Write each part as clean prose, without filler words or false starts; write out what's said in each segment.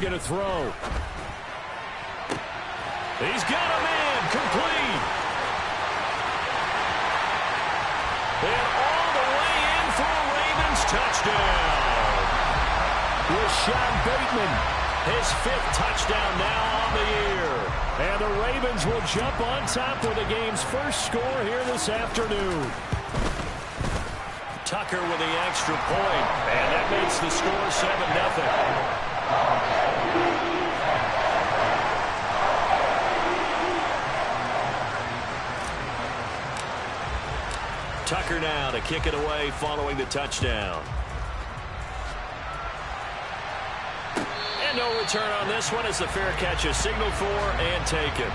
Going to throw. He's got a man complete. And all the way in for a Ravens touchdown. Rashad Bateman, his 5th touchdown now on the year. And the Ravens will jump on top with the game's first score here this afternoon. Tucker with the extra point, and that makes the score 7-0. Tucker now to kick it away following the touchdown. And no return on this one as the fair catch is signaled for and taken.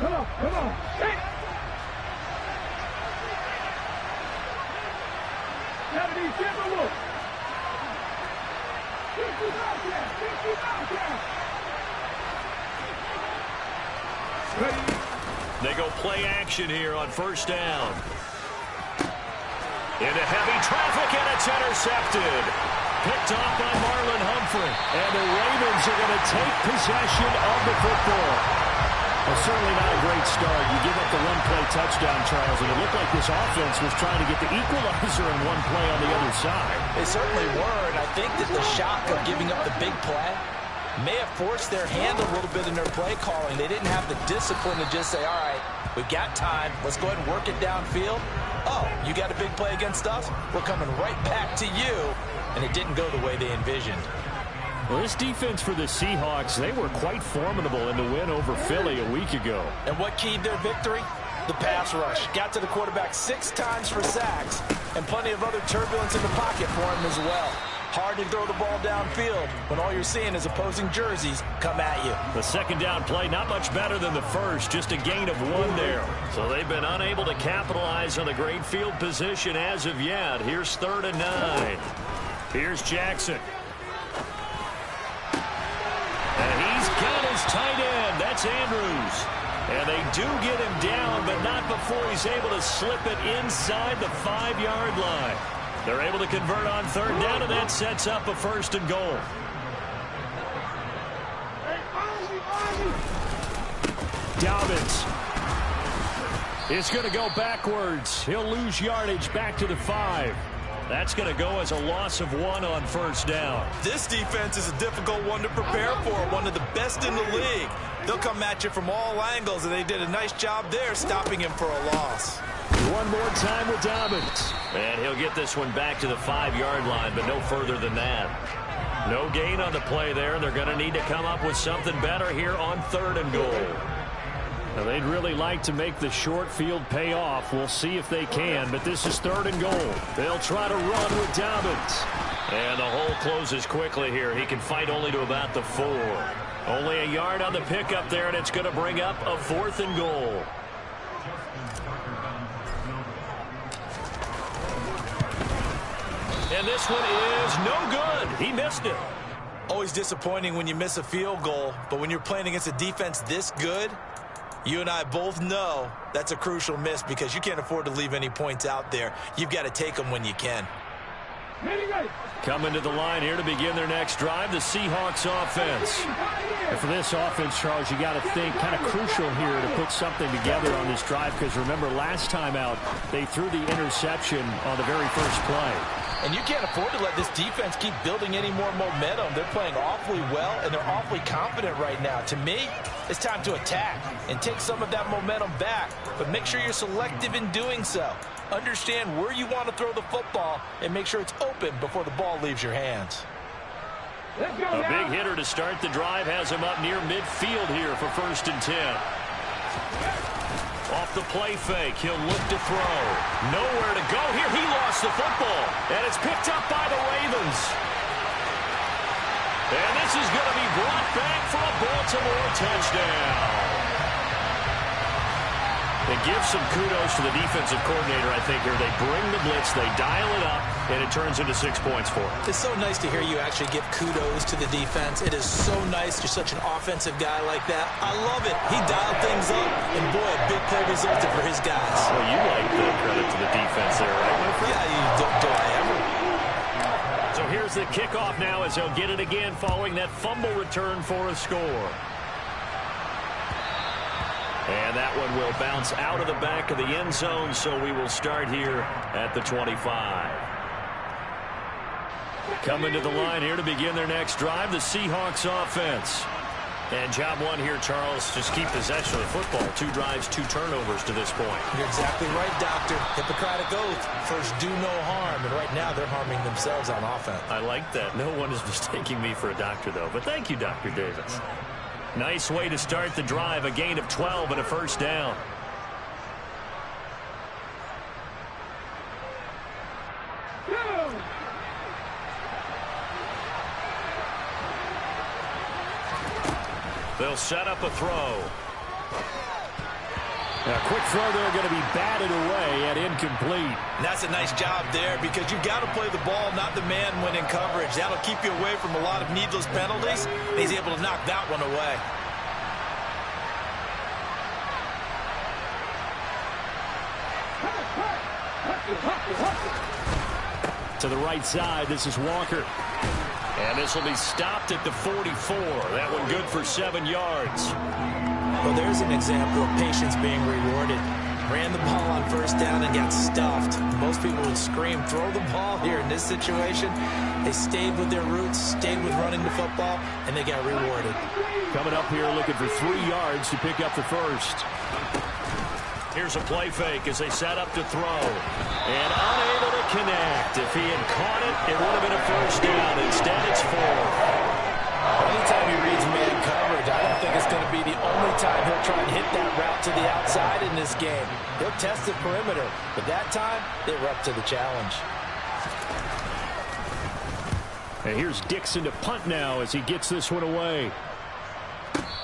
Come on. Hey. Gotta be careful. They go play action here on first down. Into heavy traffic, and it's intercepted. Picked off by Marlon Humphrey. And the Ravens are going to take possession of the football. Well, certainly not a great start. You give up the one-play touchdown, Charles, and it looked like this offense was trying to get the equalizer in one play on the other side. They certainly were, and I think that the shock of giving up the big play may have forced their hand a little bit in their play calling. They didn't have the discipline to just say, all right, we've got time. Let's go ahead and work it downfield. Oh, you got a big play against us? We're coming right back to you. And it didn't go the way they envisioned. Well, this defense for the Seahawks, they were quite formidable in the win over Philly a week ago. And what keyed their victory? The pass rush. Got to the quarterback 6 times for sacks, and plenty of other turbulence in the pocket for him as well. Hard to throw the ball downfield when all you're seeing is opposing jerseys come at you. The second down play, not much better than the first, just a gain of 1 there. So they've been unable to capitalize on the great field position as of yet. Here's 3rd and 9. Here's Jackson. And he's got his tight end. That's Andrews. And they do get him down, but not before he's able to slip it inside the 5-yard line. They're able to convert on 3rd down, and that sets up a 1st and goal. Dobbins is going to go backwards. He'll lose yardage back to the 5. That's going to go as a loss of 1 on 1st down. This defense is a difficult one to prepare for, one of the best in the league. They'll come at you from all angles, and they did a nice job there stopping him for a loss. One more time with Dobbins. And he'll get this one back to the 5-yard line, but no further than that. No gain on the play there. They're going to need to come up with something better here on 3rd and goal. Now, they'd really like to make the short field pay off. We'll see if they can, but this is 3rd and goal. They'll try to run with Dobbins. And the hole closes quickly here. He can fight only to about the 4. Only a yard on the pickup there, and it's going to bring up a 4th and goal. And this one is no good. He missed it. Always disappointing when you miss a field goal, but when you're playing against a defense this good, you and I both know that's a crucial miss because you can't afford to leave any points out there. You've got to take them when you can. Coming to the line here to begin their next drive, the Seahawks offense. And for this offense, Charles, you got to think kind of crucial here to put something together on this drive because remember last time out they threw the interception on the very first play. And you can't afford to let this defense keep building any more momentum. They're playing awfully well, and they're awfully confident right now. To me, it's time to attack and take some of that momentum back, but make sure you're selective in doing so. Understand where you want to throw the football and make sure it's open before the ball leaves your hands. A big hitter to start the drive has him up near midfield here for 1st and 10. Off the play fake, he'll look to throw. Nowhere to go here. He lost the football, and it's picked up by the Ravens. And this is going to be brought back for a Baltimore touchdown. And give some kudos to the defensive coordinator, I think, here. They bring the blitz, they dial it up, and it turns into 6 points for them. It's so nice to hear you actually give kudos to the defense. It is so nice. You're such an offensive guy like that. I love it. He dialed things up, and boy, a big play resulted for his guys. Well, you like the credit to the defense there, right, my friend? Yeah, do I ever? So here's the kickoff now as he'll get it again following that fumble return for a score. And that one will bounce out of the back of the end zone, so we will start here at the 25. Coming to the line here to begin their next drive, the Seahawks offense. And job one here, Charles, just keep possession of the football. 2 drives, 2 turnovers to this point. You're exactly right, Doctor. Hippocratic oath. First, do no harm. And right now, they're harming themselves on offense. I like that. No one is mistaking me for a doctor, though. But thank you, Dr. Davis. Nice way to start the drive. A gain of 12 and a first down. They'll set up a throw. A quick throw there going to be batted away and incomplete. And that's a nice job there because you've got to play the ball, not the man when in coverage. That'll keep you away from a lot of needless penalties. And he's able to knock that one away. To the right side, this is Walker. And this will be stopped at the 44. That one good for 7 yards. Well, there's an example of patience being rewarded. Ran the ball on first down and got stuffed. Most people would scream, throw the ball here. In this situation, they stayed with their roots, stayed with running the football, and they got rewarded. Coming up here looking for 3 yards to pick up the first. Here's a play fake as they set up to throw. And unable to connect. If he had caught it, it would have been a first down. Instead, it's 4. Anytime he reads man coverage, I don't think it's going to be the only time he'll try and hit that route to the outside in this game. He'll test the perimeter, but that time, they were up to the challenge. And here's Dixon to punt now as he gets this one away.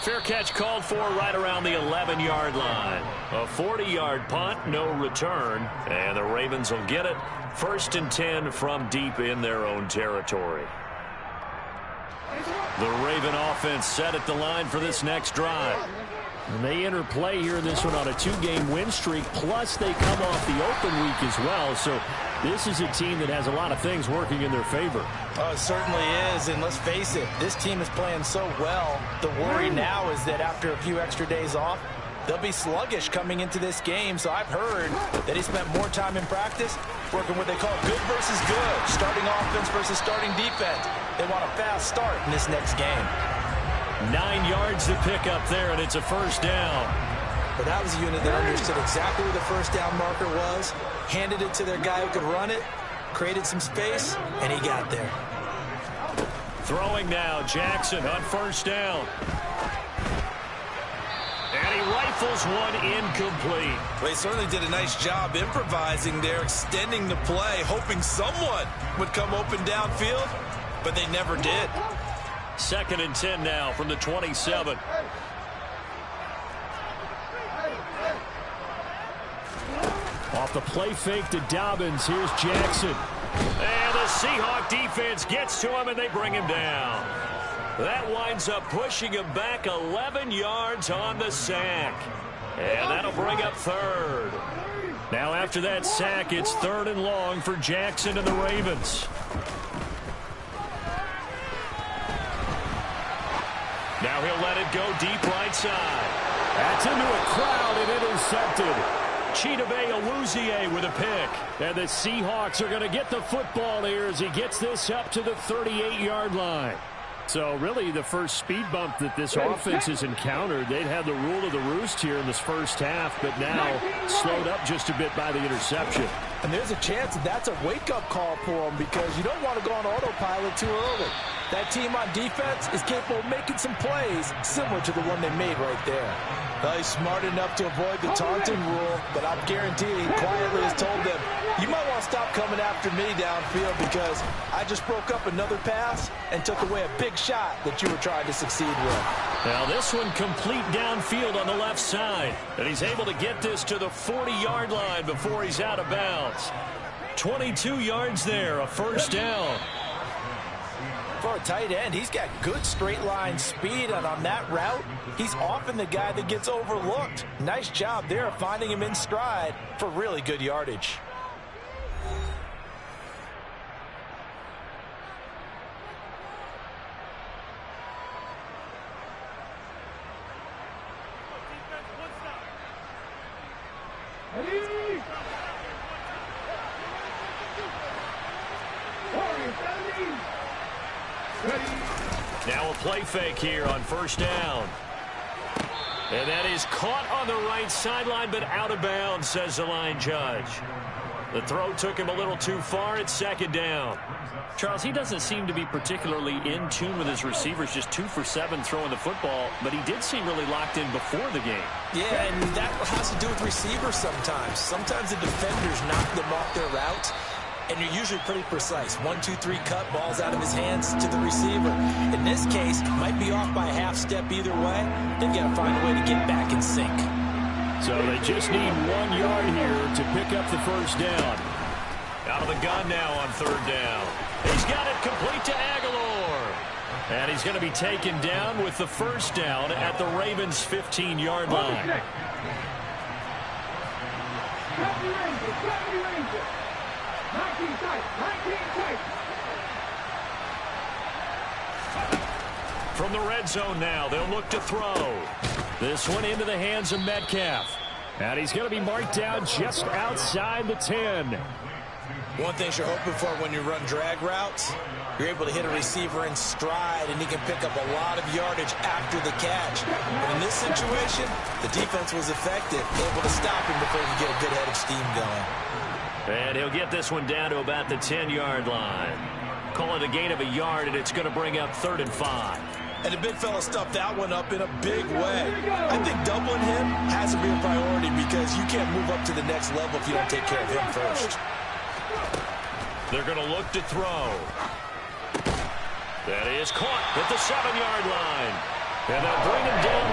Fair catch called for right around the 11-yard line. A 40-yard punt, no return. And the Ravens will get it. 1st and 10 from deep in their own territory. The Raven offense set at the line for this next drive. And they enter play here in this one on a 2-game win streak, plus they come off the open week as well. So this is a team that has a lot of things working in their favor. Oh, it certainly is, and let's face it, this team is playing so well. The worry now is that after a few extra days off, they'll be sluggish coming into this game. So I've heard that he spent more time in practice working what they call good versus good, starting offense versus starting defense. They want a fast start in this next game. 9 yards to pick up there, and it's a first down. But that was a unit that understood exactly where the first down marker was, handed it to their guy who could run it, created some space, and he got there. Throwing now, Jackson on first down. And he rifles one incomplete. Well, he certainly did a nice job improvising there, extending the play, hoping someone would come open downfield, but they never did. 2nd and 10 now from the 27. Off the play fake to Dobbins. Here's Jackson. And the Seahawk defense gets to him, and they bring him down. That winds up pushing him back 11 yards on the sack. And that'll bring up 3rd. Now after that sack, it's 3rd and long for Jackson and the Ravens. Now he'll let it go deep right side. That's into a crowd and intercepted. Chidobe Awuzie with a pick. And the Seahawks are going to get the football here as he gets this up to the 38-yard line. So really the first speed bump that this offense has encountered. They'd had the rule of the roost here in this first half, but now slowed up just a bit by the interception. And there's a chance that that's a wake-up call for them because you don't want to go on autopilot too early. That team on defense is capable of making some plays similar to the one they made right there. Well, he's smart enough to avoid the taunting rule, but I'm guaranteed he quietly has told them, you might want to stop coming after me downfield because I just broke up another pass and took away a big shot that you were trying to succeed with. Now this one complete downfield on the left side. And he's able to get this to the 40-yard line before he's out of bounds. 22 yards there, a first down. For a tight end, he's got good straight line speed, and on that route, he's often the guy that gets overlooked. Nice job there of finding him in stride for really good yardage. Now a play fake here on first down. And that is caught on the right sideline, but out of bounds, says the line judge. The throw took him a little too far. It's second down. Charles, he doesn't seem to be particularly in tune with his receivers, just 2 for 7 throwing the football, but he did seem really locked in before the game. Yeah, and that has to do with receivers sometimes. Sometimes the defenders knock them off their route, and you're usually pretty precise. 1, 2, 3 cut, balls out of his hands to the receiver. In this case, might be off by a half step either way. They've got to find a way to get back in sync. So they just need 1 yard here to pick up the first down. Out of the gun now on third down. He's got it complete to Aguilar. And he's going to be taken down with the first down at the Ravens' 15-yard line. From the red zone now, they'll look to throw. This one into the hands of Metcalf. And he's going to be marked down just outside the 10. One thing you're hoping for when you run drag routes, you're able to hit a receiver in stride, and he can pick up a lot of yardage after the catch. But in this situation, the defense was effective, able to stop him before he could get a good head of steam going. And he'll get this one down to about the 10-yard line. Call it a gain of a yard, and it's going to bring up 3rd and 5. And the big fella stuffed that one up in a big way. I think doubling him has to be a priority because you can't move up to the next level if you don't take care of him first. They're going to look to throw. That is caught at the 7-yard line. And they'll bring him down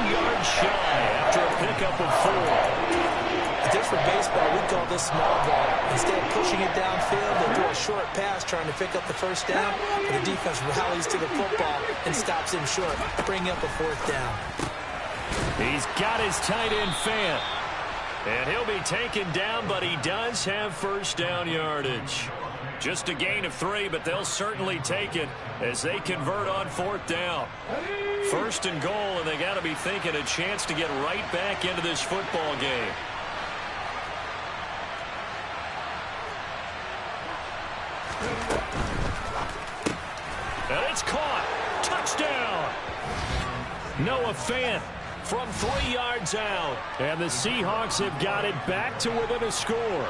1 yard shy after a pickup of 4. If this were baseball, we'd call this small ball. Instead of pushing it downfield, they'll throw a short pass trying to pick up the first down, but the defense rallies to the football and stops him short, bringing up a 4th down. He's got his tight end Fant. And he'll be taken down, but he does have first down yardage. Just a gain of 3, but they'll certainly take it as they convert on 4th down. 1st and goal, and they got to be thinking a chance to get right back into this football game. And it's caught. Touchdown. Noah Fant from 3 yards out. And the Seahawks have got it back to within a score.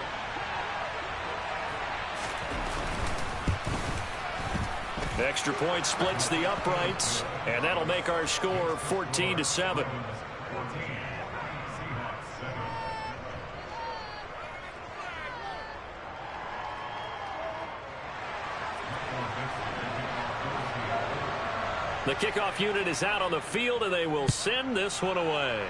Extra point splits the uprights, and that'll make our score 14-7. The kickoff unit is out on the field, and they will send this one away.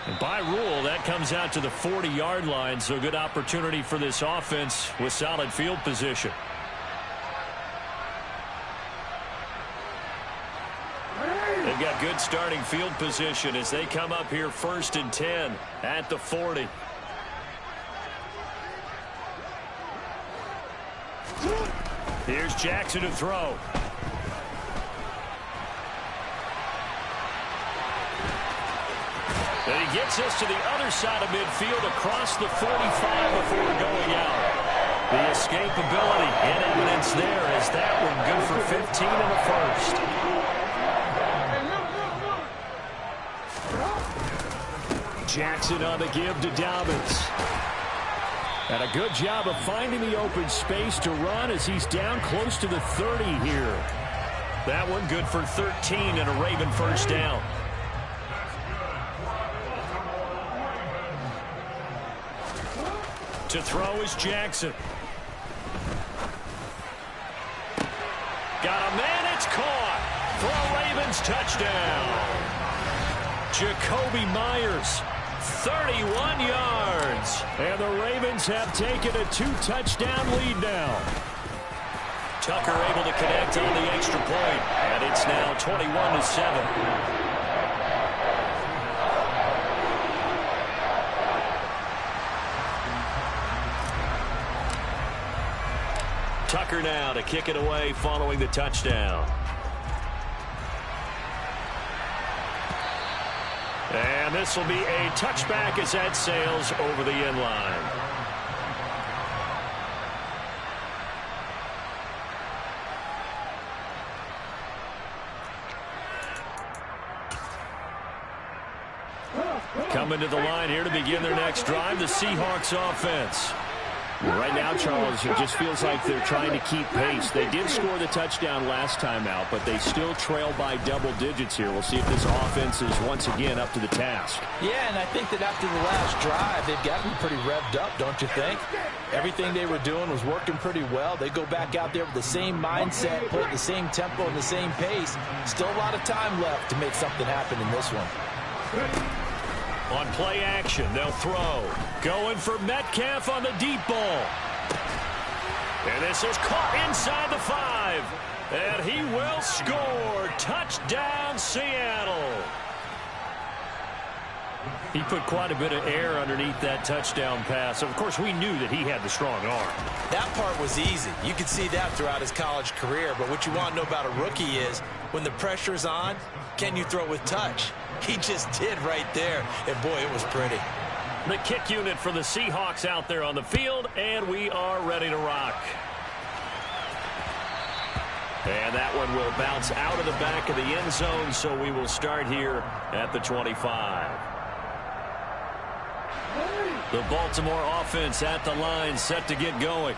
And by rule, that comes out to the 40-yard line, so good opportunity for this offense with solid field position. They've got good starting field position as they come up here 1st and 10 at the 40. Here's Jackson to throw. And he gets us to the other side of midfield across the 45 before going out. The escapability in evidence there as that one good for 15 in the first. Jackson on the give to Dobbins. And a good job of finding the open space to run as he's down close to the 30 here. That one good for 13 and a Raven first down. To throw is Jackson. Got a man, it's caught for a Ravens touchdown. Jacoby Myers, 31 yards. And the Ravens have taken a 2-touchdown lead now. Tucker able to connect on the extra point, and it's now 21-7. Tucker now to kick it away following the touchdown. And this will be a touchback as that sails over the end line. Coming to the line here to begin their next drive, the Seahawks offense. Right now, Charles, it just feels like they're trying to keep pace. They did score the touchdown last time out, but they still trail by double digits here. We'll see if this offense is once again up to the task. Yeah, and I think that after the last drive, they've got to be pretty revved up, don't you think? Everything they were doing was working pretty well. They go back out there with the same mindset, play at the same tempo and the same pace. Still a lot of time left to make something happen in this one. On play action, they'll throw. Going for Metcalf on the deep ball. And this is caught inside the 5. And he will score. Touchdown, Seattle. He put quite a bit of air underneath that touchdown pass. Of course, we knew that he had the strong arm. That part was easy. You could see that throughout his college career. But what you want to know about a rookie is when the pressure's on, can you throw with touch? He just did right there. And, boy, it was pretty. The kick unit for the Seahawks out there on the field, and we are ready to rock. And that one will bounce out of the back of the end zone, so we will start here at the 25. The Baltimore offense at the line, set to get going.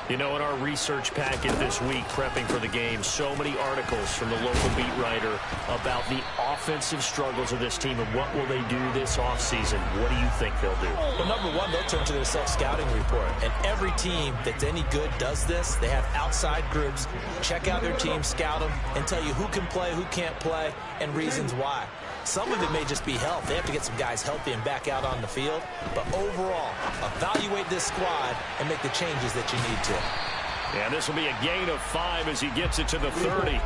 You know, in our research packet this week, prepping for the game, so many articles from the local beat writer about the offensive struggles of this team and what will they do this offseason. What do you think they'll do? Well, number one, they'll turn to their self-scouting report. And every team that's any good does this. They have outside groups, check out their team, scout them, and tell you who can play, who can't play, and reasons why. Some of it may just be health. They have to get some guys healthy and back out on the field. But overall, evaluate this squad and make the changes that you need to. And this will be a gain of 5 as he gets it to the 30.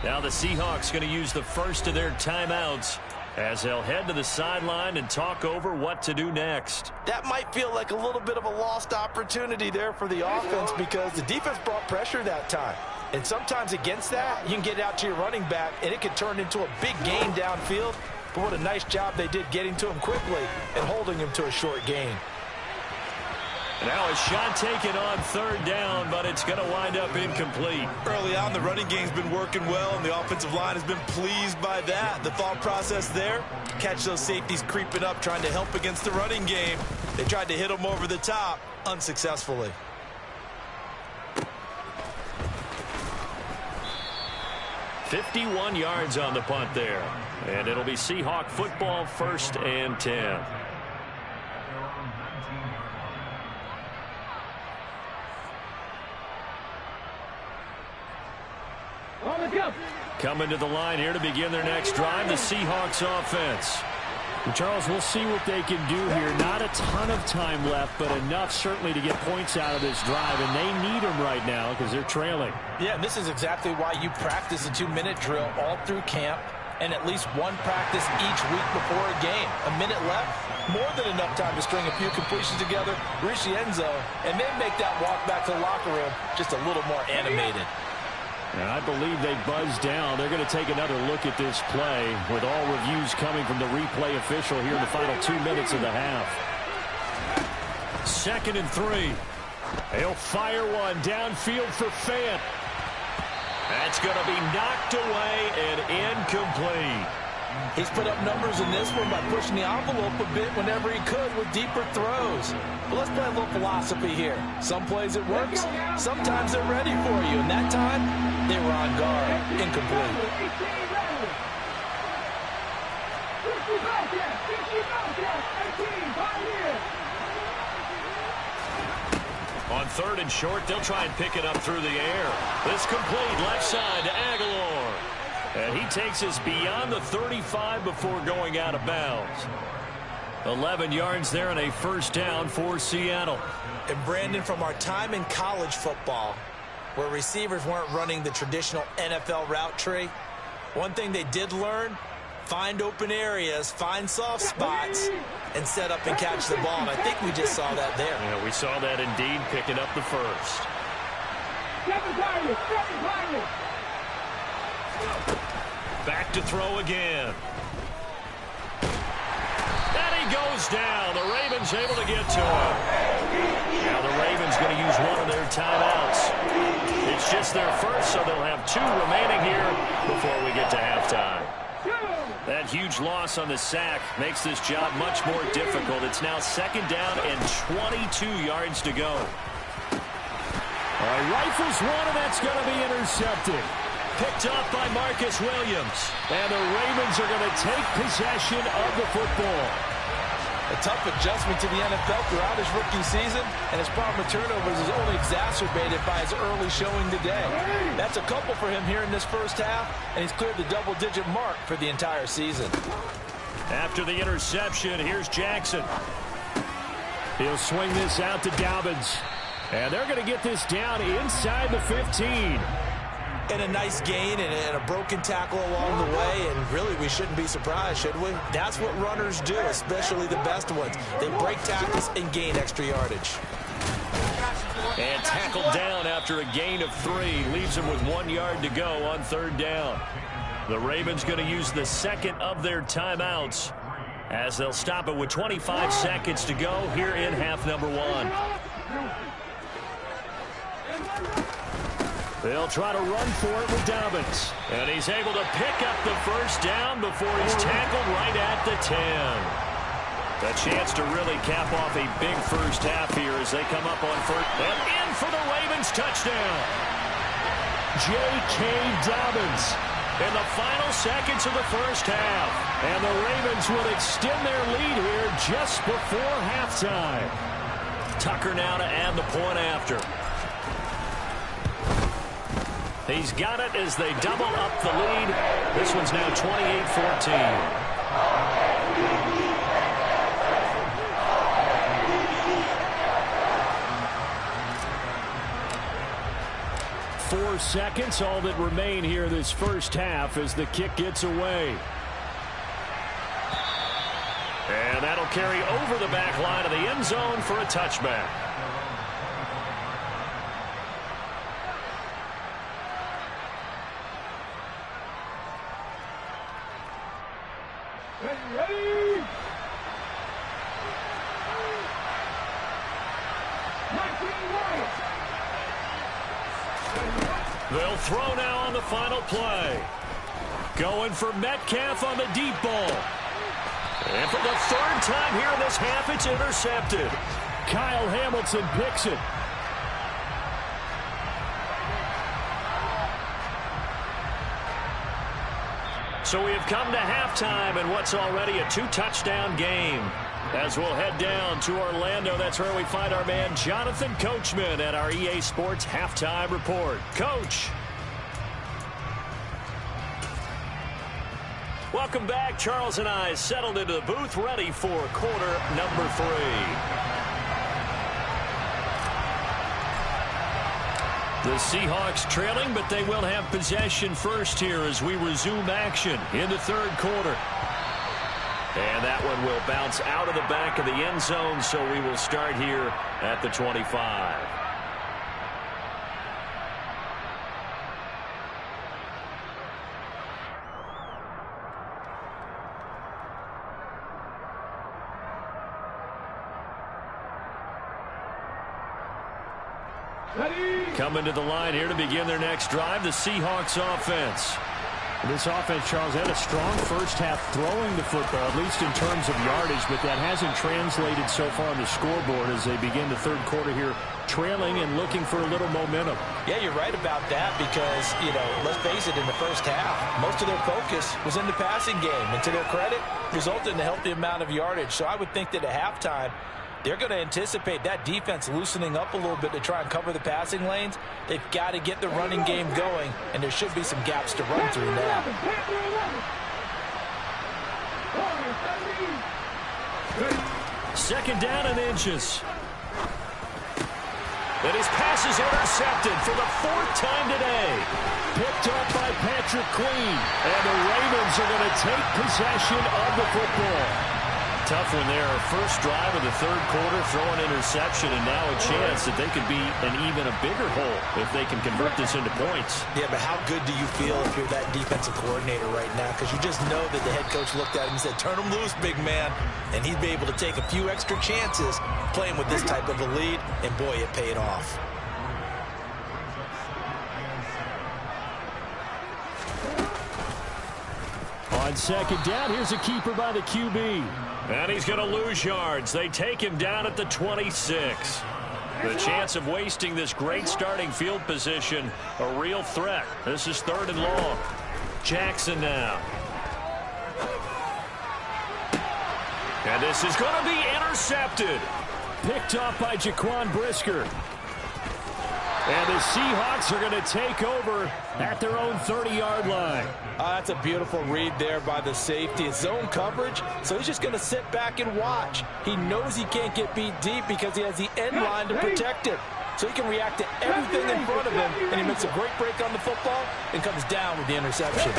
Now the Seahawks going to use the first of their timeouts as they'll head to the sideline and talk over what to do next. That might feel like a little bit of a lost opportunity there for the offense because the defense brought pressure that time. And sometimes against that, you can get out to your running back, and it could turn into a big gain downfield. But what a nice job they did getting to him quickly and holding him to a short gain. Now a shot taken on third down, but it's going to wind up incomplete. Early on, the running game's been working well, and the offensive line has been pleased by that. The thought process there, catch those safeties creeping up, trying to help against the running game. They tried to hit them over the top, unsuccessfully. .51 yards on the punt there. And it'll be Seahawk football, 1st and 10. Coming to the line here to begin their next drive, the Seahawks offense. And Charles, we'll see what they can do here. Not a ton of time left, but enough certainly to get points out of this drive, and they need them right now because they're trailing. Yeah, and this is exactly why you practice a 2-minute drill all through camp and at least one practice each week before a game. A minute left, more than enough time to string a few completions together, reach the end zone, and then make that walk back to the locker room just a little more animated. And I believe they buzzed down. They're going to take another look at this play with all reviews coming from the replay official here in the final 2 minutes of the half. 2nd and 3. He'll fire one downfield for Fant. That's going to be knocked away and incomplete. He's put up numbers in this one by pushing the envelope a bit whenever he could with deeper throws. But let's play a little philosophy here. Some plays it works, sometimes they're ready for you. And that time, they were on guard. Incomplete. On 3rd and short, they'll try and pick it up through the air. This complete left side to Aguilar. And he takes us beyond the 35 before going out of bounds. 11 yards there and a first down for Seattle. And Brandon, from our time in college football, where receivers weren't running the traditional NFL route tree, one thing they did learn, find open areas, find soft spots, and set up and catch the ball. And I think we just saw that there. Yeah, we saw that indeed, picking up the first. Back to throw again. And he goes down. The Ravens able to get to him. Now the Ravens going to use one of their timeouts. It's just their first, so they'll have 2 remaining here before we get to halftime. That huge loss on the sack makes this job much more difficult. It's now 2nd down and 22 yards to go. All right, rifles one, and that's going to be intercepted. Picked up by Marcus Williams. And the Ravens are going to take possession of the football. A tough adjustment to the NFL throughout his rookie season, and his problem with turnovers is only exacerbated by his early showing today. That's a couple for him here in this first half, and he's cleared the double-digit mark for the entire season. After the interception, here's Jackson. He'll swing this out to Dobbins. And they're going to get this down inside the 15. And a nice gain and a broken tackle along the way, and really we shouldn't be surprised, should we? That's what runners do, especially the best ones. They break tackles and gain extra yardage. And tackled down after a gain of 3. Leaves him with 1 yard to go on 3rd down. The Ravens going to use the 2nd of their timeouts as they'll stop it with 25 seconds to go here in half number 1. They'll try to run for it with Dobbins. And he's able to pick up the first down before he's tackled right at the 10. A chance to really cap off a big first half here as they come up on 1st. And in for the Ravens touchdown. J.K. Dobbins in the final seconds of the first half. And the Ravens will extend their lead here just before halftime. Tucker now to add the point after. He's got it as they double up the lead. This one's now 28-14. 4 seconds, all that remain here this first half as the kick gets away. And that'll carry over the back line of the end zone for a touchback. Ready? They'll throw now on the final play. Going for Metcalf on the deep ball. And for the 3rd time here in this half, it's intercepted. Kyle Hamilton picks it. So we have come to halftime in what's already a 2-touchdown game. As we'll head down to Orlando, that's where we find our man Jonathan Coachman at our EA Sports Halftime Report. Coach. Welcome back. Charles and I settled into the booth, ready for quarter number 3. The Seahawks trailing, but they will have possession first here as we resume action in the 3rd quarter. And that one will bounce out of the back of the end zone, so we will start here at the 25. Ready? Coming to the line here to begin their next drive, the Seahawks offense. This offense, Charles, had a strong first half throwing the football, at least in terms of yardage, but that hasn't translated so far on the scoreboard as they begin the third quarter here, trailing and looking for a little momentum. Yeah, you're right about that because, let's face it, in the first half, most of their focus was in the passing game. And to their credit, resulted in a healthy amount of yardage. So I would think that at halftime, they're going to anticipate that defense loosening up a little bit to try and cover the passing lanes. They've got to get the running game going, and there should be some gaps to run through now. Second down and inches. And his pass is intercepted for the fourth time today. Picked up by Patrick Queen. And the Ravens are going to take possession of the football. Tough one there. First drive of the third quarter, throw an interception, and now a chance that they could be in even a bigger hole if they can convert this into points. Yeah, but how good do you feel if you're that defensive coordinator right now? Because you just know that the head coach looked at him and said, turn him loose, big man. And he'd be able to take a few extra chances playing with this type of a lead, and boy, it paid off. On second down, here's a keeper by the QB. And he's going to lose yards. They take him down at the 26. The chance of wasting this great starting field position, a real threat. This is third and long. Jackson now. And this is going to be intercepted. Picked off by Jaquan Brisker. And the Seahawks are going to take over at their own 30-yard line. That's a beautiful read there by the safety. It's zone coverage, so he's just going to sit back and watch. He knows he can't get beat deep because he has the end line to protect him. So he can react to everything in front of him, and he makes a great break on the football and comes down with the interception.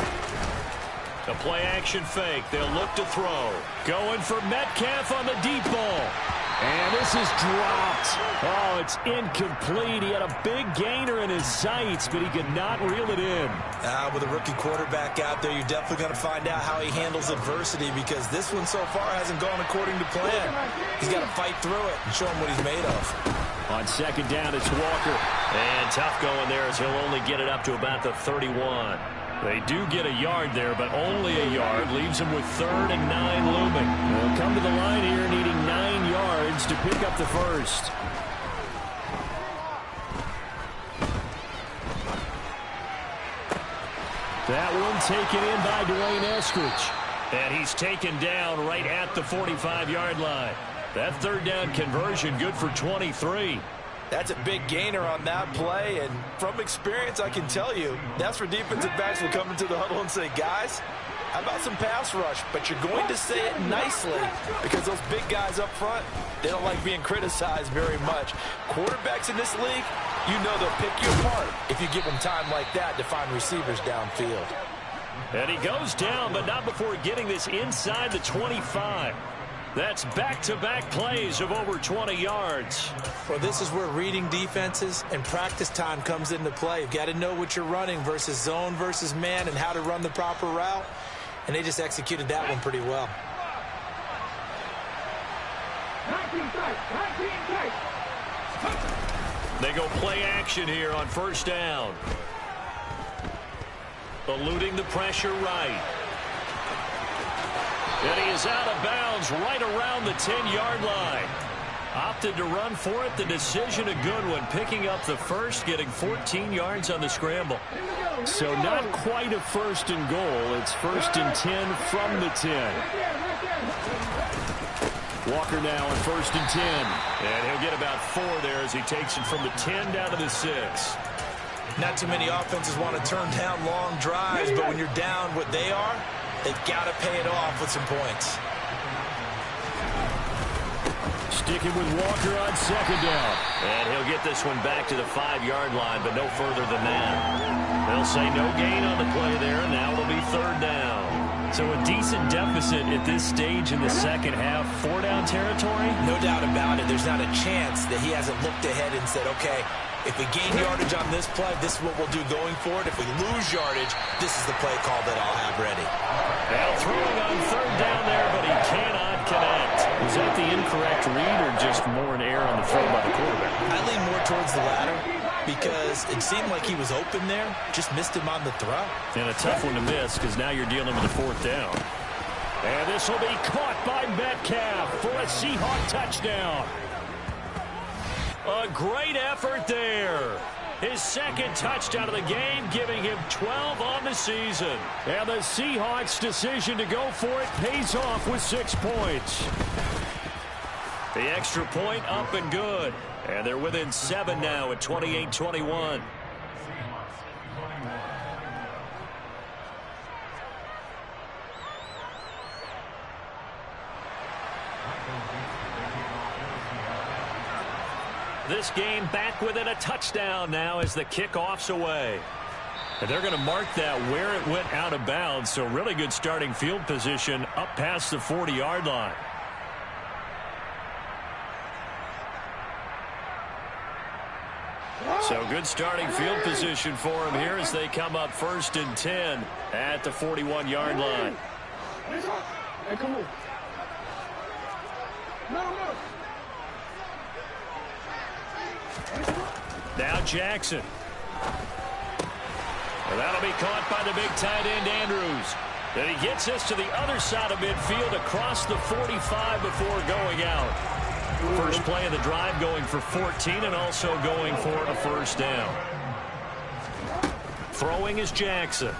A play-action fake. They'll look to throw. Going for Metcalf on the deep ball. And this is dropped. Oh, it's incomplete. He had a big gainer in his sights, but he could not reel it in. With a rookie quarterback out there, you're definitely going to find out how he handles adversity because this one so far hasn't gone according to plan. He's got to fight through it and show him what he's made of. On second down, it's Walker. And tough going there as he'll only get it up to about the 31. They do get a yard there, but only a yard. Leaves them with 3rd and 9 looming. They'll come to the line here needing 9 yards to pick up the first. That one taken in by Dwayne Eskridge. And he's taken down right at the 45-yard line. That third down conversion good for 23. That's a big gainer on that play, and from experience, I can tell you, that's where defensive backs will come into the huddle and say, guys, how about some pass rush? But you're going to say it nicely because those big guys up front, they don't like being criticized very much. Quarterbacks in this league, you know they'll pick you apart if you give them time like that to find receivers downfield. And he goes down, but not before getting this inside the 25. That's back-to-back plays of over 20 yards. Well, this is where reading defenses and practice time comes into play. You've got to know what you're running versus zone versus man and how to run the proper route. And they just executed that one pretty well. 19 tight. They go play action here on first down. Eluding the pressure right. And he is out of bounds right around the 10-yard line. Opted to run for it. The decision a good one. Picking up the first, getting 14 yards on the scramble. So not quite a first and goal. It's first and 10 from the 10. Walker now on first and 10. And he'll get about 4 there as he takes it from the 10 down to the 6. Not too many offenses want to turn down long drives, but when you're down what they are, they've got to pay it off with some points. Sticking with Walker on second down. And he'll get this one back to the 5-yard line, but no further than that. They'll say no gain on the play there, and now it'll be third down. So a decent deficit at this stage in the second half. 4-down territory? No doubt about it. There's not a chance that he hasn't looked ahead and said, okay, if we gain yardage on this play, this is what we'll do going forward. If we lose yardage, this is the play call that I'll have ready. Now throwing on third down there, but he cannot connect. Was that the incorrect read or just more an error on the throw by the quarterback? I lean more towards the latter. because it seemed like he was open there, just missed him on the throw. And a tough one to miss because now you're dealing with a fourth down. And this will be caught by Metcalf for a Seahawk touchdown. A great effort there. His second touchdown of the game, giving him 12 on the season. And the Seahawks' decision to go for it pays off with 6 points. The extra point up and good. And they're within 7 now at 28-21. This game back within a touchdown now as the kickoff's away. And they're going to mark that where it went out of bounds. So really good starting field position up past the 40-yard line. So good starting field position for him here as they come up 1st and 10 at the 41-yard line. Hey, come on. No. Now Jackson. Well, that'll be caught by the big tight end Andrews. Then he gets us to the other side of midfield across the 45 before going out. First play of the drive going for 14 and also going for a first down. Throwing is Jackson.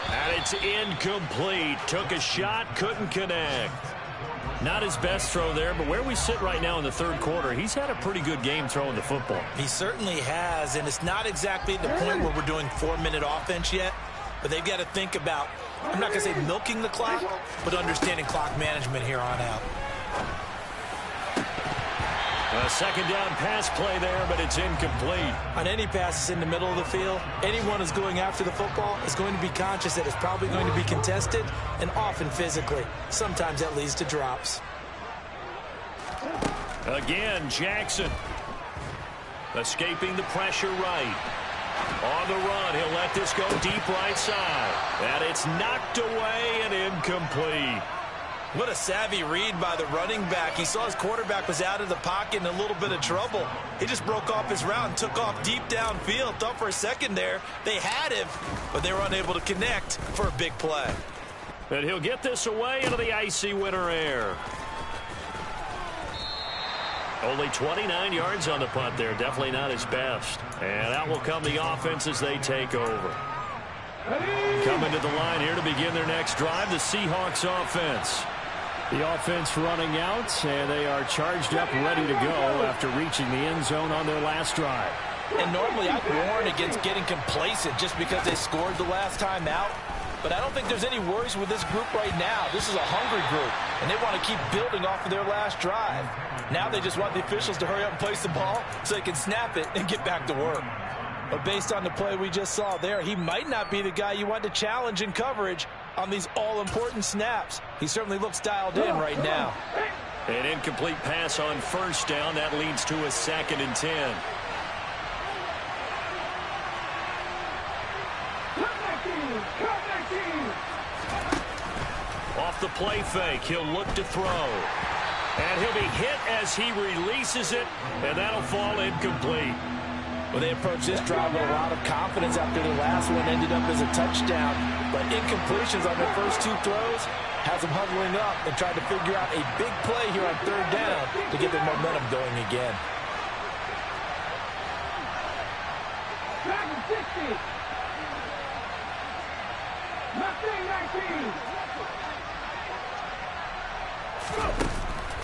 And it's incomplete. Took a shot, couldn't connect. Not his best throw there, but where we sit right now in the third quarter, he's had a pretty good game throwing the football. He certainly has, and it's not exactly the point where we're doing 4-minute offense yet, but they've got to think about, I'm not going to say milking the clock, but understanding clock management here on out. A second down pass play there, but it's incomplete. On any passes in the middle of the field, anyone who's going after the football is going to be conscious that it's probably going to be contested and often physically. Sometimes that leads to drops. Again, Jackson. Escaping the pressure right. On the run, he'll let this go deep right side. And it's knocked away and incomplete. What a savvy read by the running back. He saw his quarterback was out of the pocket in a little bit of trouble. He just broke off his route and took off deep downfield. Thought for a second there they had him, but they were unable to connect for a big play. And he'll get this away into the icy winter air. Only 29 yards on the punt there. Definitely not his best. And out will come the offense as they take over. Coming to the line here to begin their next drive, the Seahawks offense. The offense running out, and they are charged up, ready to go after reaching the end zone on their last drive. And normally I'd warn against getting complacent just because they scored the last time out. But I don't think there's any worries with this group right now. This is a hungry group, and they want to keep building off of their last drive. Now they just want the officials to hurry up and place the ball so they can snap it and get back to work. But based on the play we just saw there, he might not be the guy you want to challenge in coverage on these all-important snaps. He certainly looks dialed in right now. An incomplete pass on first down. That leads to a 2nd and 10. Off the play fake, he'll look to throw. And he'll be hit as he releases it, and that'll fall incomplete. Well, they approached this drive with a lot of confidence after the last one ended up as a touchdown. But incompletions on their first 2 throws has them huddling up and trying to figure out a big play here on 3rd down to get their momentum going again.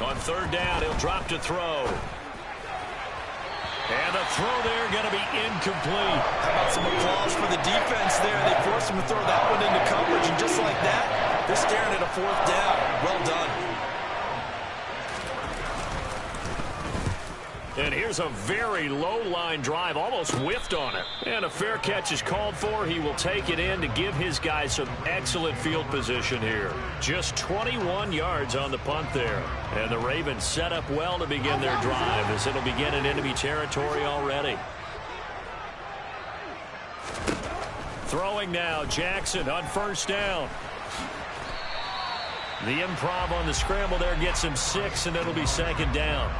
On 3rd down, he'll drop to throw. And the throw there going to be incomplete. How about some applause for the defense there? They forced him to throw that one into coverage, and just like that, they're staring at a 4th down. Well done. And here's a very low-line drive, almost whiffed on it. And a fair catch is called for. He will take it in to give his guys some excellent field position here. Just 21 yards on the punt there. And the Ravens set up well to begin their drive as it'll begin in enemy territory already. Throwing now, Jackson on 1st down. The improv on the scramble there gets him 6, and it'll be 2nd down.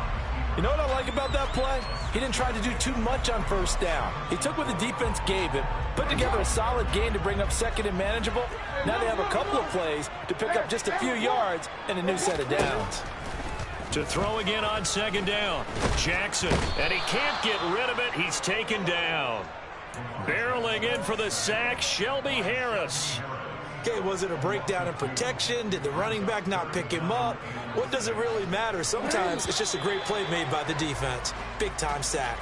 You know what I like about that play? He didn't try to do too much on first down. He took what the defense gave him, put together a solid gain to bring up second and manageable. Now they have a couple of plays to pick up just a few yards and a new set of downs. To throw again on second down. Jackson, and he can't get rid of it. He's taken down. Barreling in for the sack, Shelby Harris. Okay, was it a breakdown in protection? Did the running back not pick him up? What does it really matter? Sometimes it's just a great play made by the defense. Big-time sack.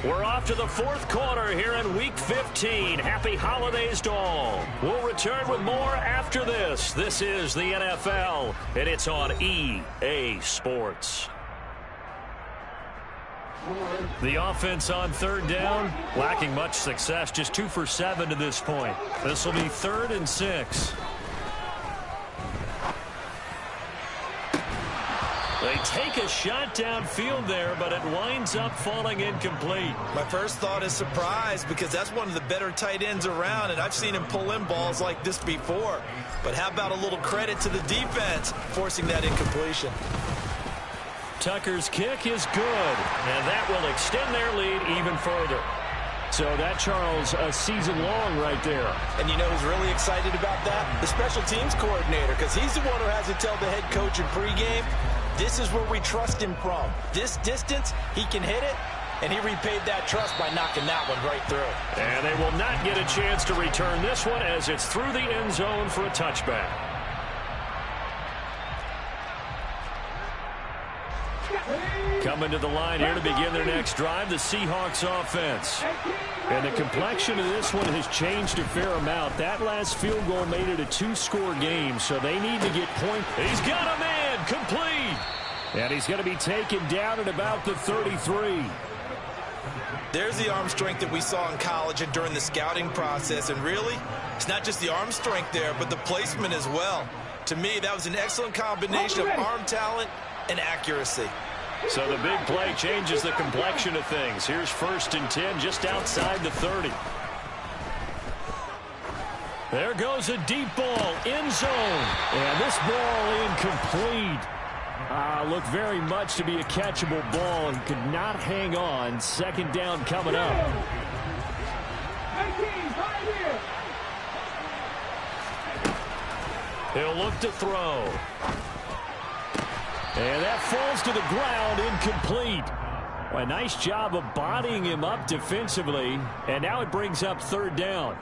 We're off to the fourth quarter here in Week 15. Happy holidays to all. We'll return with more after this. This is the NFL, and it's on EA Sports. The offense on third down, lacking much success, just 2 for 7 to this point. This will be 3rd and 6. They take a shot downfield there, but it winds up falling incomplete. My first thought is surprise, because that's one of the better tight ends around, and I've seen him pull in balls like this before. But how about a little credit to the defense forcing that incompletion? Tucker's kick is good, and that will extend their lead even further. So that, Charles, a season long right there. And you know who's really excited about that? The special teams coordinator, because he's the one who has to tell the head coach in pregame, this is where we trust him from. This distance, he can hit it, and he repaid that trust by knocking that one right through. And they will not get a chance to return this one as it's through the end zone for a touchback. Coming to the line here to begin their next drive, the Seahawks offense. And the complexion of this one has changed a fair amount. That last field goal made it a 2-score game, so they need to get points. He's got a man, complete. And he's going to be taken down at about the 33. There's the arm strength that we saw in college and during the scouting process. And really, it's not just the arm strength there, but the placement as well. To me, that was an excellent combination of arm talent and accuracy. So the big play changes the complexion of things. Here's 1st and 10 just outside the 30. There goes a deep ball, end zone. And this ball incomplete. Looked very much to be a catchable ball and could not hang on. 2nd down coming up. He'll look to throw. And that falls to the ground, incomplete. Well, a nice job of bodying him up defensively. And now it brings up 3rd down.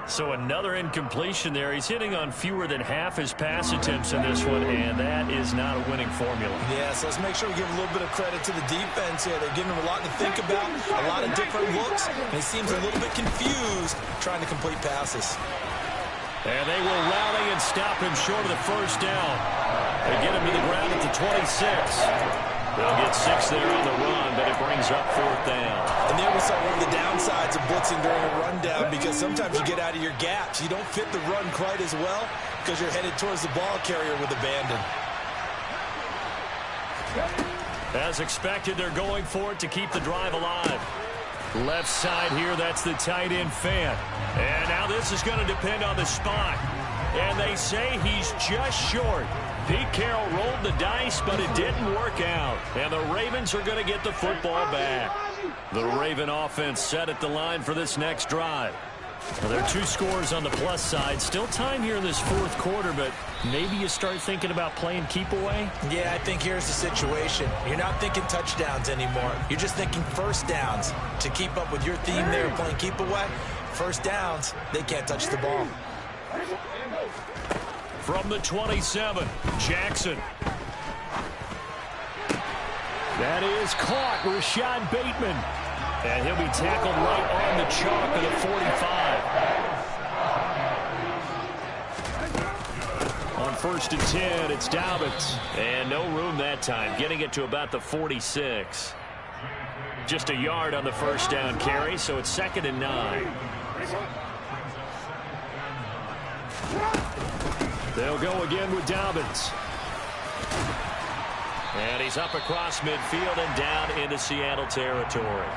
So another incompletion there. He's hitting on fewer than half his pass attempts in this one, and that is not a winning formula. Yeah, so let's make sure we give a little bit of credit to the defense here. They're giving him a lot to think about, a lot of different looks, and he seems a little bit confused trying to complete passes. And they will rally and stop him short of the 1st down. They get him to the ground at the 26. They'll get 6 there on the run, but it brings up 4th down. And there we saw one of the downsides of blitzing during a rundown, because sometimes you get out of your gaps. You don't fit the run quite as well because you're headed towards the ball carrier with abandon. As expected, they're going for it to keep the drive alive. Left side here, that's the tight end Fant. And now this is going to depend on the spot. And they say he's just short. Pete Carroll rolled the dice, but it didn't work out. And the Ravens are going to get the football back. The Raven offense set at the line for this next drive. Well, there are 2 scores on the plus side. Still time here in this 4th quarter, but maybe you start thinking about playing keep away? Yeah, I think here's the situation. You're not thinking touchdowns anymore. You're just thinking 1st downs. To keep up with your theme there, playing keep away, 1st downs, they can't touch the ball. From the 27, Jackson. That is caught, Rashad Bateman. And he'll be tackled right on the chalk of the 45. On 1st and 10, it's Dobbins. And no room that time, getting it to about the 46. Just a yard on the 1st down carry, so it's 2nd and 9. They'll go again with Dobbins. And he's up across midfield and down into Seattle territory.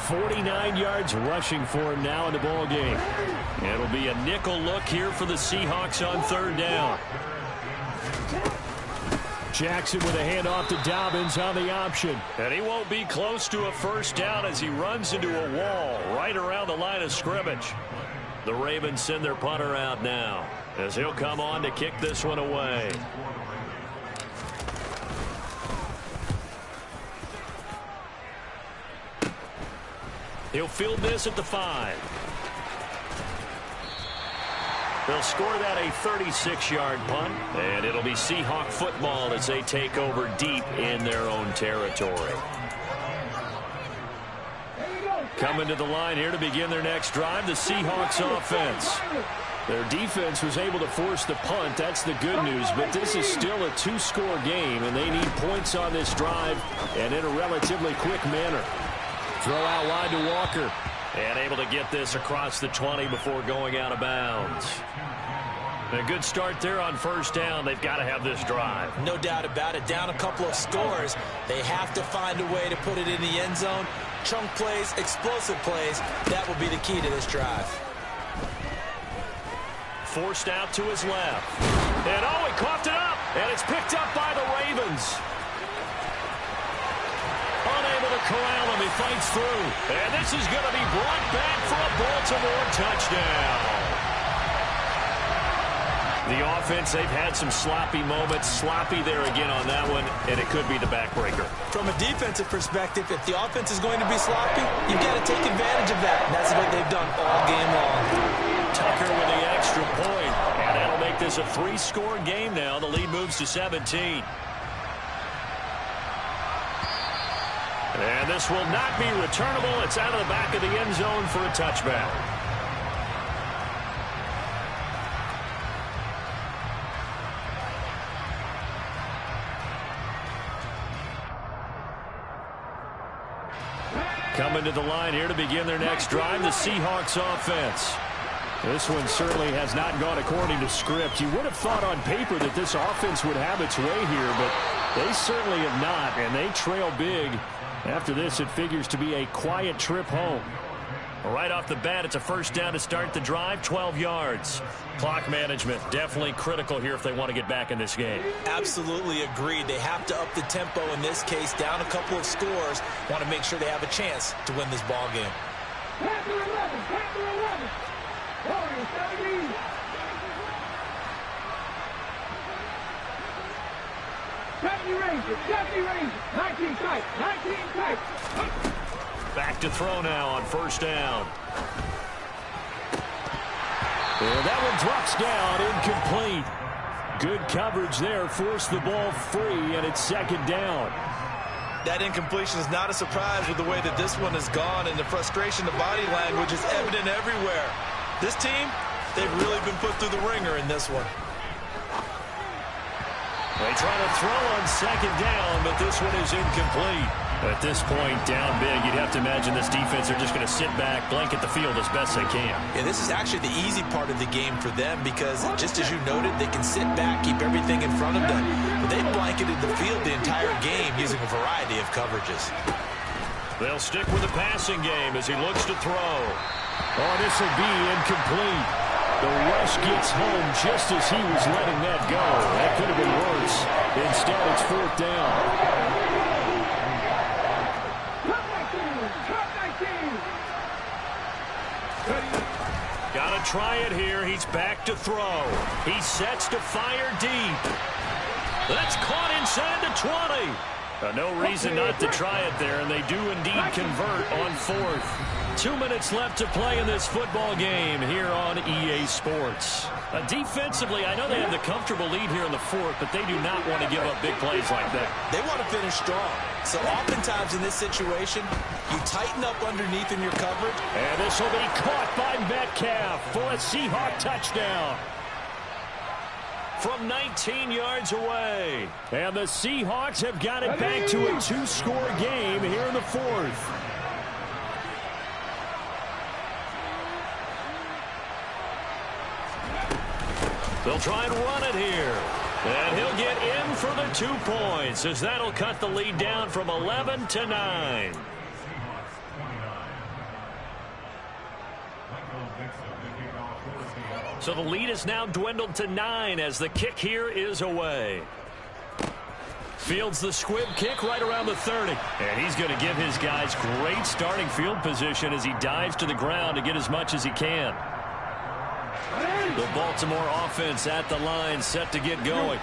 49 yards rushing for him now in the ball game. It'll be a nickel look here for the Seahawks on 3rd down. Jackson with a handoff to Dobbins on the option. And he won't be close to a first down as he runs into a wall right around the line of scrimmage. The Ravens send their punter out now as he'll come on to kick this one away. He'll field this at the 5. They'll score that a 36-yard punt, and it'll be Seahawk football as they take over deep in their own territory. Coming to the line here to begin their next drive, the Seahawks offense. Their defense was able to force the punt. That's the good news, but this is still a 2-score game, and they need points on this drive and in a relatively quick manner. Throw out wide to Walker. And able to get this across the 20 before going out of bounds. A good start there on first down. They've got to have this drive. No doubt about it. Down a couple of scores. They have to find a way to put it in the end zone. Chunk plays, explosive plays. That will be the key to this drive. Forced out to his left. And oh, he coughed it up. And it's picked up by the Ravens. Unable to corral him. He fights through. And this is going to be brought back for a Baltimore touchdown. The offense, they've had some sloppy moments. Sloppy there again on that one, and it could be the backbreaker. From a defensive perspective, if the offense is going to be sloppy, you've got to take advantage of that. And that's what they've done all game long. Tucker with the extra point, and that'll make this a 3-score game now. The lead moves to 17. And this will not be returnable. It's out of the back of the end zone for a touchback. Coming to the line here to begin their next drive, the Seahawks offense. This one certainly has not gone according to script. You would have thought on paper that this offense would have its way here, but they certainly have not, and they trail big. After this, it figures to be a quiet trip home. Right off the bat, it's a first down to start the drive, 12 yards. Clock management definitely critical here if they want to get back in this game. Absolutely agreed. They have to up the tempo in this case, down a couple of scores. Want to make sure they have a chance to win this ball game. Panther 11, Panther 11. Warriors 17. Deputy Ranger, 19 tight, 19 tight. Back to throw now on first down. And that one drops down, incomplete. Good coverage there, forced the ball free, and it's second down. That incompletion is not a surprise with the way that this one has gone, and the frustration, the body language is evident everywhere. This team, they've really been put through the ringer in this one. They try to throw on second down, but this one is incomplete. At this point, down big, you'd have to imagine this defense are just going to sit back, blanket the field as best they can. Yeah, this is actually the easy part of the game for them because, just as you noted, they can sit back, keep everything in front of them. But they've blanketed the field the entire game using a variety of coverages. They'll stick with the passing game as he looks to throw. Oh, this will be incomplete. The rush gets home just as he was letting that go. That could have been worse. Instead, it's fourth down. Got to try it here. He's back to throw. He sets to fire deep. That's caught inside the 20. No reason not to try it there, and they do indeed convert on fourth. 2 minutes left to play in this football game here on EA Sports. Defensively, I know they have the comfortable lead here in the fourth, but they do not want to give up big plays like that. They want to finish strong. So oftentimes in this situation, you tighten up underneath in your coverage. And this will be caught by Metcalf for a Seahawk touchdown. From 19 yards away. And the Seahawks have got it back to a 2-score game here in the fourth. They'll try and run it here. And he'll get in for the 2 points as that'll cut the lead down from 11 to 9. So the lead is now dwindled to 9 as the kick here is away. Fields the squib kick right around the 30. And he's going to give his guys great starting field position as he dives to the ground to get as much as he can. The Baltimore offense at the line, set to get going.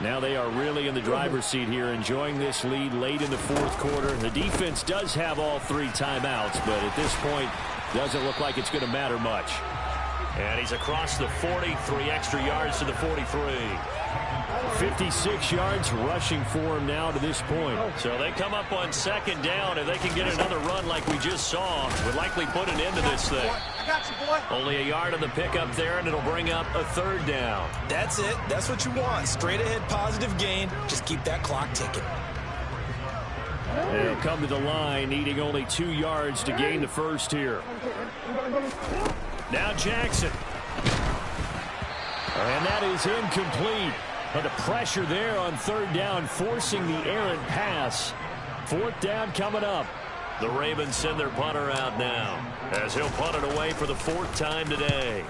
Now they are really in the driver's seat here, enjoying this lead late in the fourth quarter. The defense does have all 3 timeouts, but at this point, doesn't look like it's going to matter much. And he's across the 40, 3 extra yards to the 43. 56 yards rushing for him now to this point. So they come up on second down. If they can get another run like we just saw, would likely put an end to this thing. I got you, boy. Only a yard on the pickup there, and it'll bring up a third down. That's it. That's what you want. Straight ahead positive gain. Just keep that clock ticking. They'll come to the line, needing only 2 yards to gain the first here. Now Jackson. And that is incomplete. But the pressure there on third down, forcing the errant pass. Fourth down coming up. The Ravens send their punter out now, as he'll punt it away for the 4th time today.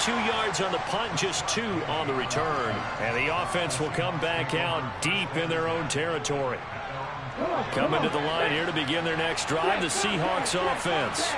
Yards on the punt, just 2 on the return. And the offense will come back out deep in their own territory. Coming to the line here to begin their next drive, the Seahawks offense.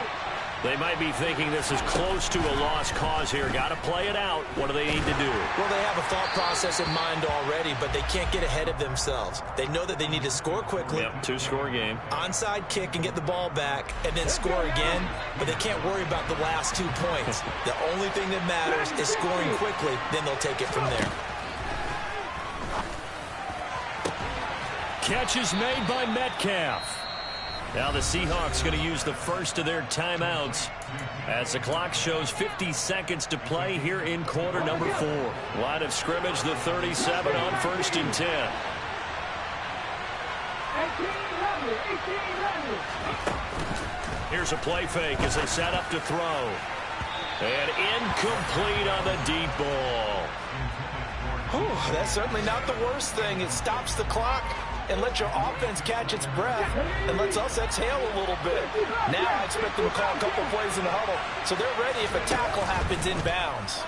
They might be thinking this is close to a lost cause here. Got to play it out. What do they need to do? Well, they have a thought process in mind already, but they can't get ahead of themselves. They know that they need to score quickly. Yep, 2-score game. Onside kick and get the ball back and then score again, but they can't worry about the last 2 points. The only thing that matters is scoring quickly, then they'll take it from there. Catch is made by Metcalf. Now the Seahawks going to use the first of their timeouts as the clock shows 50 seconds to play here in quarter number 4. Line of scrimmage, the 37 on 1st and 10. 18-11. Here's a play fake as they set up to throw. And incomplete on the deep ball. Whew, that's certainly not the worst thing. It stops the clock and lets your offense catch its breath and lets us exhale a little bit. Now I expect them to call a couple plays in the huddle, so they're ready if a tackle happens inbounds.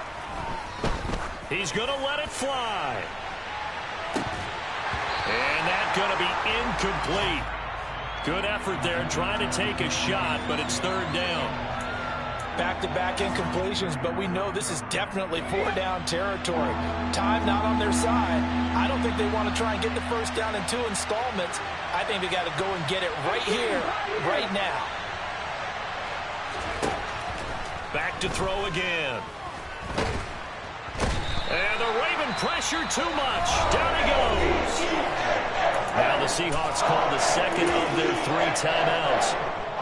He's going to let it fly. And that's going to be incomplete. Good effort there trying to take a shot, but it's 3rd down. Back-to-back incompletions, but we know this is definitely 4-down territory. Time not on their side. I don't think they want to try and get the first down in 2 installments. I think they got to go and get it right here, right now. Back to throw again. And the Raven pressure too much. Down he goes. Now the Seahawks call the second of their 3 timeouts,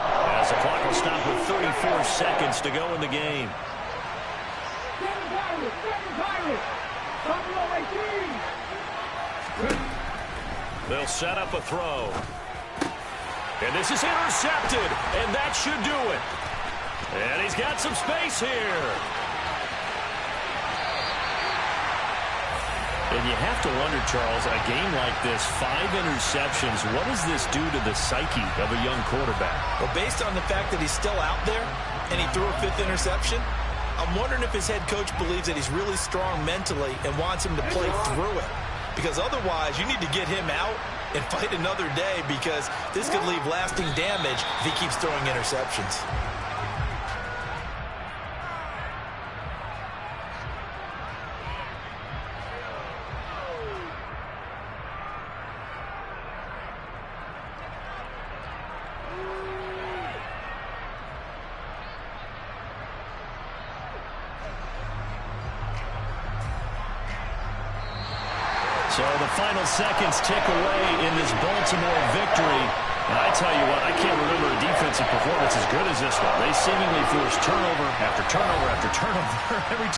as the clock will stop with 34 seconds to go in the game. They'll set up a throw. And this is intercepted, and that should do it. And he's got some space here. And you have to wonder, Charles, a game like this, 5 interceptions, what does this do to the psyche of a young quarterback? Well, based on the fact that he's still out there and he threw a 5th interception, I'm wondering if his head coach believes that he's really strong mentally and wants him to play through it. Because otherwise, you need to get him out and fight another day, because this could leave lasting damage if he keeps throwing interceptions. So the final seconds tick away in this Baltimore victory. And I tell you what, I can't remember a defensive performance as good as this one. They seemingly forced turnover after turnover after turnover every time.